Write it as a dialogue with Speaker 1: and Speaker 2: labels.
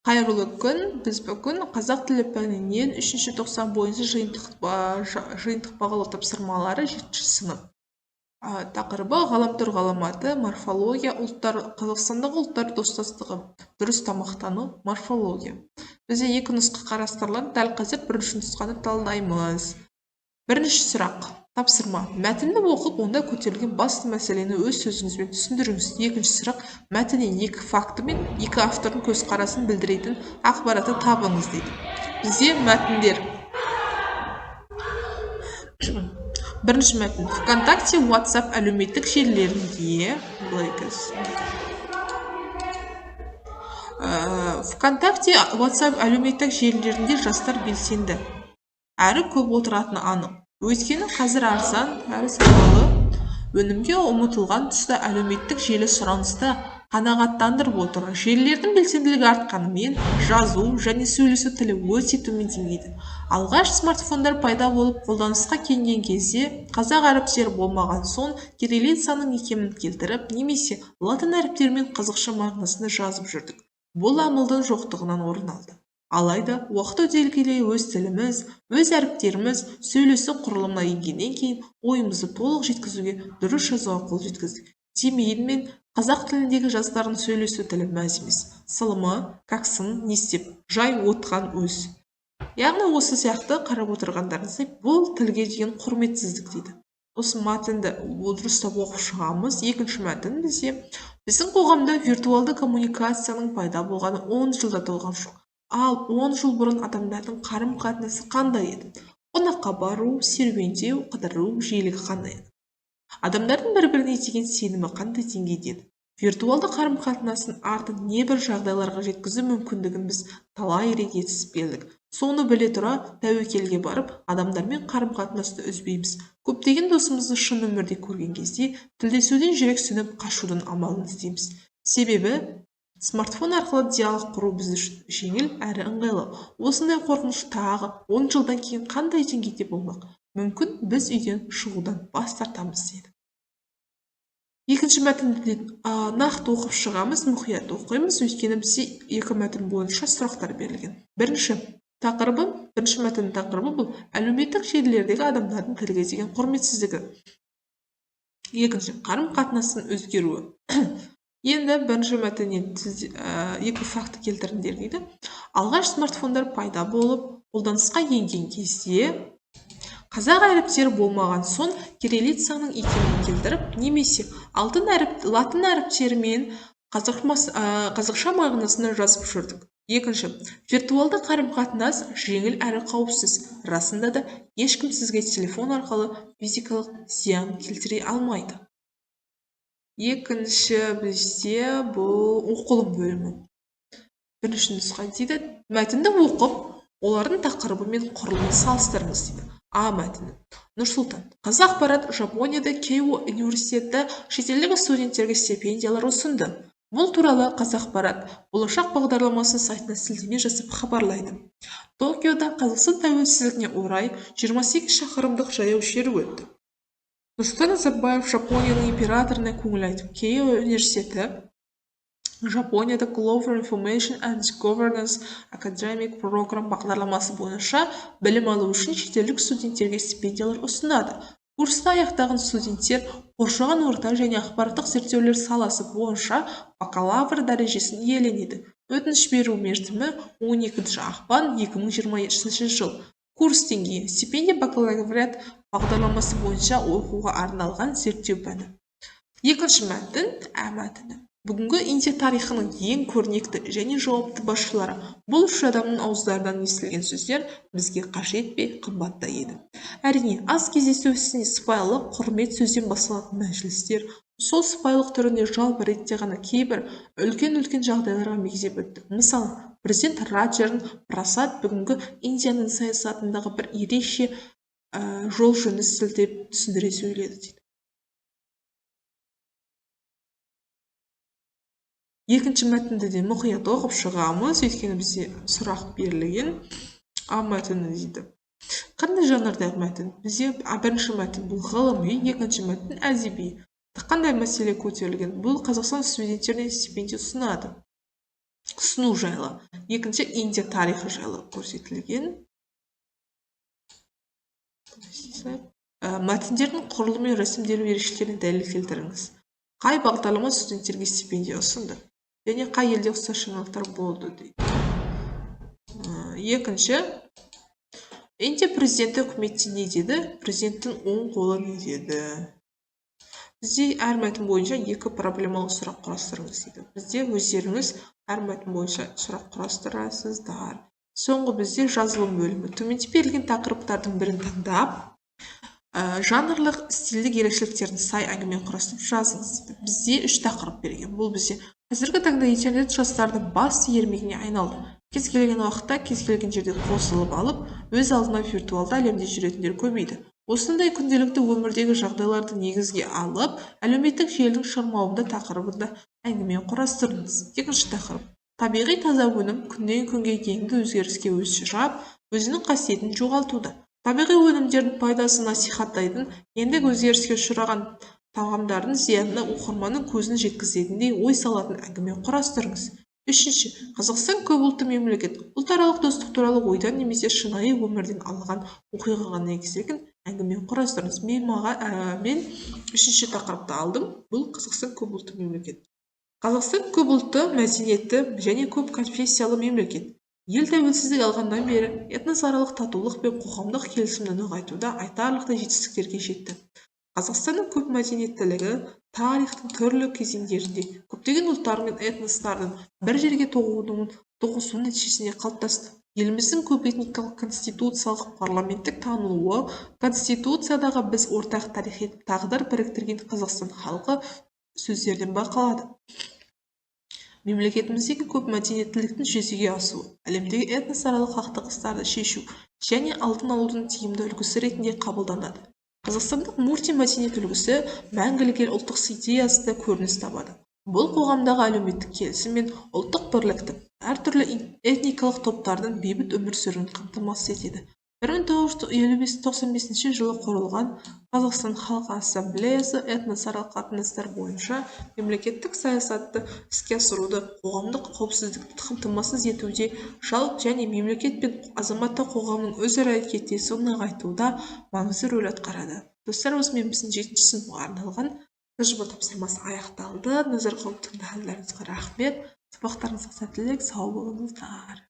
Speaker 1: Қайырлы күн, біз бүгін қазақ тілі пәнінен 3-ші тоқсан бойынша жиынтық бағалау тапсырмалары 7-ші сынып. Тақырыбы ғаламтор ғаламаты, морфология, Қазақстандағы ұлттар достастығы, дұрыс тамақтану, морфология. Бізде екі нұсқа қарастырылады, дәл қазір бірінші нұсқаны талдаймыз. Бірінші сұрақ. Тапсырма. Мәтінді оқып, онда көтерілген басты мәселені өз сөзіңізбен түсіндіріңіз. Екінші сұрақ. Мәтіннен екі факті мен екі автордың көзқарасын білдіретін ақпаратты табыңыз дейді. Бізде мәтіндер. Бірінші мәтін. ВКонтакте, WhatsApp әлеуметтік желілерінде. ВКонтакте, WhatsApp әлеуметтік желілерінде жастар белсенді. Әрі көп отыратыны анық. Өйткені қазір арзан, әрі сапалы өнімге ұмытылған тұста әлеуметтік желі сұраныста қанағаттандырып отыр. Желілердің белсенділігі артқанымен жазу және сөйлесу тілі өте төмендейді. Алғаш смартфондар пайда болып қолданысқа енген кезде қазақ әріптері болмаған соң кириллицаның екенін келтіріп, немесе латын әріптерімен қазақша мағынасында жазып жүрдік. Бұл амалдың жоқтығынан орын алды. Алайда, уақыт өте келе өз тіліміз, өз әріптеріміз сөйлесу құрылымына енгеннен кейін ойымызды толық жеткізуге, дұрыс жазуға қол жеткіздік. Демейінмен, қазақ тіліндегі жастардың сөйлесу тілі мәз емес. Сылымы, каксын, не істеп, жай отқан өз. Яғни осы сияқты қарап отырғандарыңыздай, бұл тілге деген құрметсіздік дейді. Осы мәтінді дұрыстап оқып шығамыз. Екінші мәтін біздің қоғамда виртуалды коммуникацияның пайда болғаны 10 жылда толған жоқ. Ал 10 жыл бұрын адамдардың қарым-қатынасы қандай еді? Қонаққа бару, серуендеу, қыдыру жиілігі қандай еді? Адамдардың бір-біріне деген сенімі қандай деңгейде еді? Виртуалды қарым-қатынасын артын небір жағдайларға жеткізу мүмкіндігін біз талай рет естіп келдік. Соны біле тұра, тәуекелге барып, адамдармен қарым-қатынасты үзбейміз. Көптеген досымызды шын өмірде көрген кезде тілдесуден жүрек сөніп қашудың амалын іздейміз. Себебі смартфон арқылы диалог құру біз үшін жеңіл әрі ыңғайлы. Осындай қорқыныш тағы 10 жылдан кейін қандай деңгейде болмақ? Мүмкін біз үйден шығудан бас тартамыз дейді. Екінші мәтінді нақты оқып шығамыз, мұқият оқимыз, өйткені бізде екі мәтін бойынша сұрақтар берілген. Бірінші мәтіннің тақырыбы бұл әлеуметтік желілердегі адамдардың тілге деген құрметсіздігі. Екінші, қарым-қатынастың өзгеруі. Енді бірінші мәтіннен екі факті келтіріңдер дейді. Алғаш смартфондар пайда болып, қолданысқа енген кезде қазақ әріптері болмаған соң кириллицаның екенін келтіріп, немесе латын әріптерімен қазақша мағынасында жазып жүрдік. Екінші, виртуалды қарым-қатынас жеңіл әрі қауіпсіз. Расында да ешкім сізге телефон арқылы физикалық зиян келтіре алмайды. Екінші бізде бұл оқылым бөлімі. Бірінші нұсқа дейді, мәтінді оқып, олардың тақырыбы мен құрылымын салыстырыңыз дейді. А мәтіні. Нұрсұлтан. Қазақпарат Жапонияда Кейо университеті шетелдегі студенттерге стипендиялар ұсынды. Бұл туралы Қазақпарат болашақ бағдарламасы сайтына сілтеме жасап хабарлайды. Токиода Қазақстан тәуелсіздігіне орай 28 шақырымдық жаяу шеру өтті. Нұрсұлтан Назарбаев Жапонияның императорына көңіл айтып, Кейо университеті Жапонияда Global Information and Governance Academic Program бағдарламасы бойынша білім алу үшін шетелдік студенттерге стипендиялар ұсынады. Курсты аяқтаған студенттер қоршаған орта және ақпараттық зерттеулер саласы бойынша бакалавр дәрежесін иеленеді. Өтініш беру мерзімі 12 ақпан 2023 жыл. Курс деңгейі стипендия бакалавриат бағдарламасы бойынша оқуға арналған зерттеу пәні. Екінші мәтін, Бүгінгі Индия тарихының ең көрнекті және жауапты басшылары. Бұл үш адамның ауыздарынан естілген сөздер бізге қажет пе, қымбат та еді. Әрине, аз кездесу ісіне сыпайылық, құрмет сөзден басталатын мәжілістер, сол сыпайылық түрінде жалпы ретте ғана кейбір үлкен жағдайларға мегзеп өтті. Мысалы, президент Раджарн Прасад бүгінгі Индияның саясатындағы бір ерекше жол жөнін сілтеп түсіндіре сөйледі дейді. Екінші мәтінді де мұқият оқып шығамыз, өйткені бізде сұрақ берілген. А мәтіні дейді. Қандай жанрдағы мәтін? Бізде бірінші мәтін бұл ғылыми, екінші мәтін әдеби. Қандай мәселе көтерілген? Бұл Қазақстан студенттеріне стипендия ұсынады. ұсыну жайлы. Екінші Индия тарихы жайлы көрсетілген. Мәтіндердің құрылымы мен рәсімделу ерекшеліктеріне дәлел келтіріңіз. Қай бағдарлама студенттерге стипендия ұсынды? Және қай елде ұқсас жаңалықтар болды дейді. Екінші, Индия президенті үкіметте не деді? Президенттің оң қолы не деді? Бізде әр мәтін бойынша екі проблемалық сұрақ құрастырыңыз дейді. Бізде өздеріңіз әр мәтін бойынша сұрақ құрастырасыздар. Соңғы бізде жазылым бөлімі. Төменде берілген тақырыптардың бірін таңдап, жанрлық стильдік ерекшеліктеріне сай әңгіме құрастырып жазыңыз. Бізде 3 тақырып берген. Бұл бізде қазіргі таңда интернет жастардың басты ермегіне айналды. Кез келген уақытта, кез келген жерде қосылып алып, өз алдына виртуалды әлемде жүретіндер көбейді. Осындай күнделікті өмірдегі жағдайларды негізге алып, әлеуметтік желінің шырмауында тақырыбында әңгіме құрастырыңыз. Екінші тақырып. Табиғи таза өнім күннен күнге кейінгі өзгеріске ұшырап, өзінің қасиетін жоғалтуда. Табиғи өнімдердің пайдасын насихаттайтын, ендігі өзгеріске ұшыраған тағамдардың зиянына оқырманның көзін жеткізетіндей ой салатын әңгіме құрастырыңыз. Үшінші, Қазақстан көпұлтты мемлекет. Ұлтаралық достық туралы ойдан немесе шынайы өмірден алынған оқиғаға негізделген әңгіме құрастырыңыз. Мен үшінші тақырыпты алдым. Бұл Қазақстан көпұлтты мемлекет. Қазақстан көпұлтты, мәдениетті және көп конфессиялы мемлекет. Ел тәуелсіздік алғаннан бері этносаралық татулық пен қоғамдық келісімді нығайтуда айтарлықтай жетістіктерге жетті. Қазақстанның көп мәдениеттілігі тарихтың түрлі кезеңдерінде көптеген ұлттар мен этностардың бір жерге тоғысуының нәтижесінде қалыптасты. Еліміздің көп этникалық конституциялық парламенттік танылуы, конституциядағы біз ортақ тарихи тағдыр біріктірген Қазақстан халқы сөздерден байқалады. Мемлекетіміздегі көп мәдениеттіліктің жүзеге асуы, әлемдегі этносаралық қақтығыстарды шешу және алдын алудың тиімді үлгісі ретінде қабылданады. Қазақстандық мультимәдениет үлгісі мәңгілік ел ұлттық идеясында көрініс табады. Бұл қоғамдағы әлеуметтік келісім мен ұлттық бірлікті, әртүрлі этникалық топтардың бейбіт өмір сүруін қамтамасыз етеді. 1995 жылы құрылған Қазақстан Халқы Ассамблеясы этносаралық қатынастар бойынша мемлекеттік саясатты іске асыруды, қоғамдық қауіпсіздікті қамтамасыз етуде, жалпы және мемлекет пен азаматтық қоғамның өзара әрекеттесуін нығайтуда маңызды рөл атқарады. Достар, осымен біздің 7-ші сыныпқа арналған КЖБ тапсырмасы аяқталды. Назар қойып тыңдағандарыңызға рахмет. Сабақтарыңызға сәттілік, сау болыңыздар.